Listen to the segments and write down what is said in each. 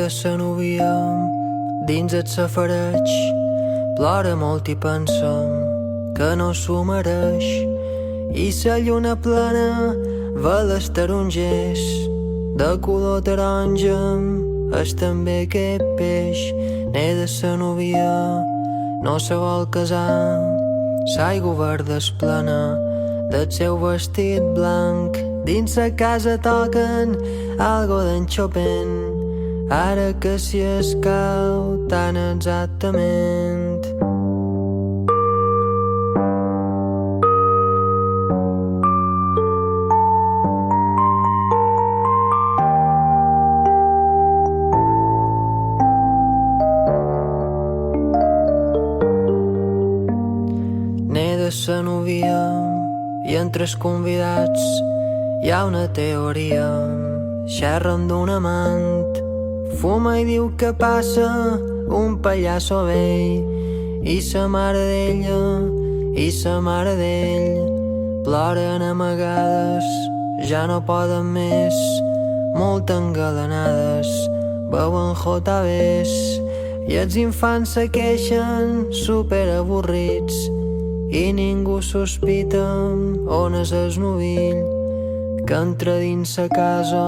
de sa núvia dins el safareig, plora molt i pensa que no s'ho mereix. I sa lluna plena ve les tarongers de color taronja, és també aquest peix. N'he de sa núvia, no se vol casar, s'aigua verda és plena del seu vestit blanc. Dins sa casa toquen algo d'en Chopin, ara que si escau tan exactament. N'he de sa núvia i entre els convidats hi ha una teoria. Xerren d'un amant, fuma i diu que passa un pallasso vell, i sa mare d'ella i sa mare d'ell ploren amagades, ja no poden més, molt engalanades, beuen jotabes i els infants se queixen superavorrits i ningú sospita on és el novill que entra dins sa casa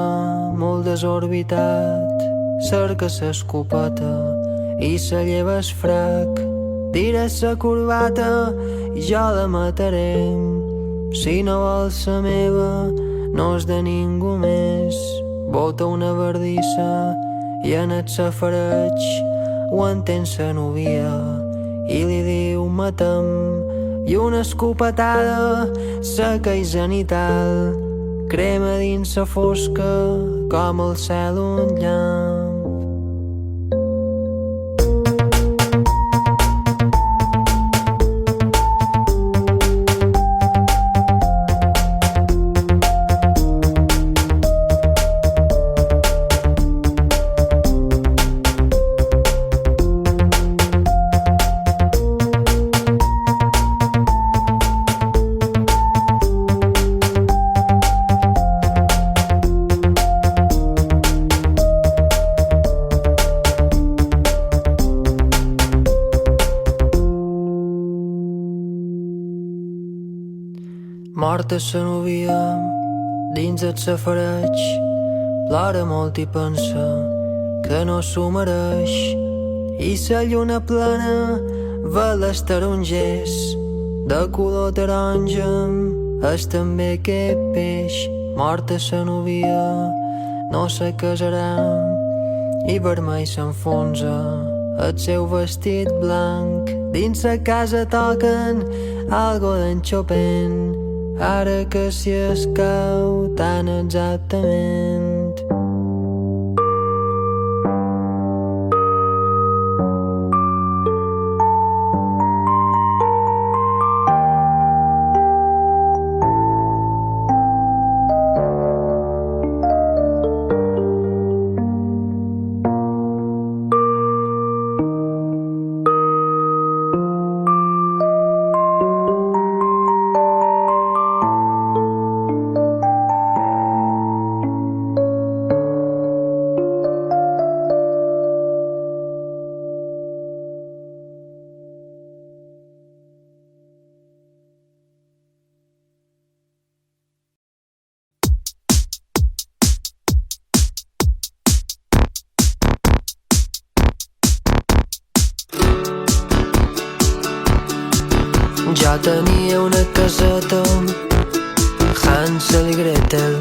molt desorbitat, cerca s'escopeta i se lleva el frac, tira sa corbata i jo la mataré. Si no vol sa meva, no és de ningú més. Bota una verdissa i en el safareig ho entén sa núvia i li diu matem, i una escopetada seca i zenital crema dins sa fosca com el cel un llamp. Morta sa núvia dins el safareig, plora molt i pensa que no s'ho mereix. I sa lluna plena ve les tarongers de color taronja, és també aquest peix. Morta sa núvia no se casarà i vermell s'enfonsa el seu vestit blanc. Dins sa casa toquen algo d'en Chopin, ara que si escau tan exactament. Jo tenia una caseta, Hansel i Gretel.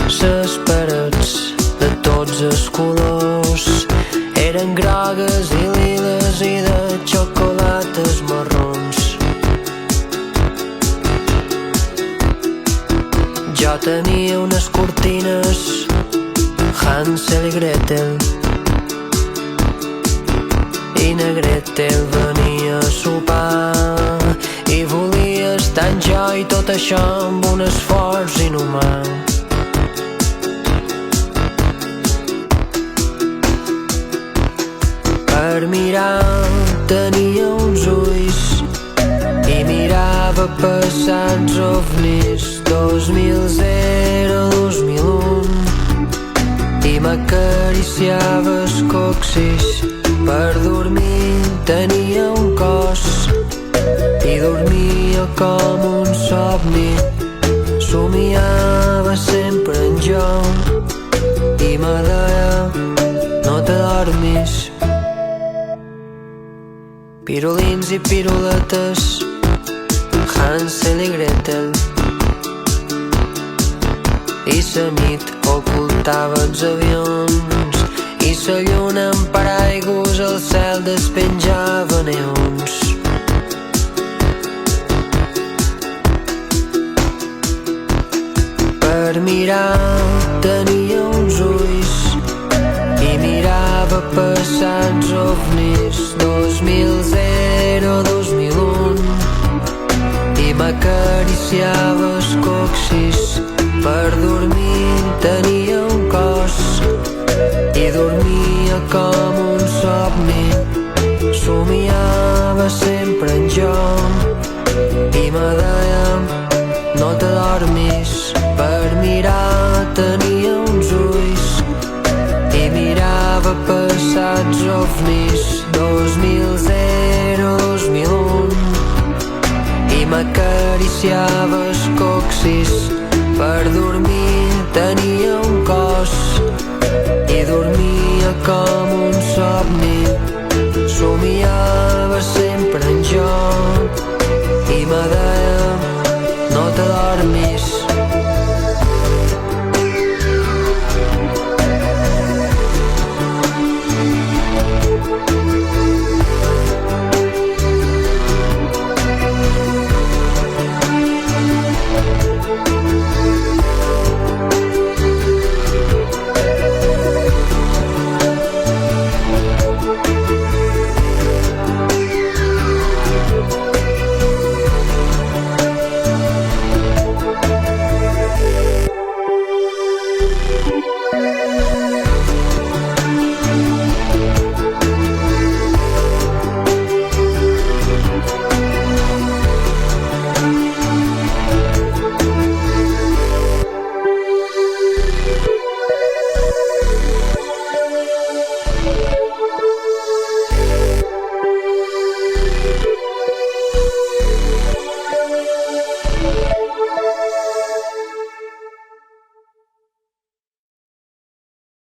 Ses parets de tots els colors eren grogues i liles i de xocolates marrons. Jo tenia unes cortines, Hansel i Gretel, i na Gretel venia a sopar i volia estar en jo i tot això amb un esforç inhumà. Per mirar tenia uns ulls i mirava passats ovnis 2000, 2001 i i m'acariciava el coxis. Per dormir tenia un cos i dormia com un somni. Somiava sempre en jo i me deia no t'adormis. Pirulins i piruletes, Hansel i Gretel, i la nit ocultava els avions i la lluna amb paraigües al cel despenjava neons. Per mirar tenia uns ulls i mirava passats ovnis. 2001 i m'acariciava el coxis. Per dormir tenia un cos i dormia com un somni. Somiava sempre en jo i me deia no t'adormis. Per mirar tenia uns ulls i mirava passats ovnis. 2001 i m'acariciava el coxis. Per dormir tenia un cos i dormia com un somni. Somiava sempre en jo i me deia no t'adormis.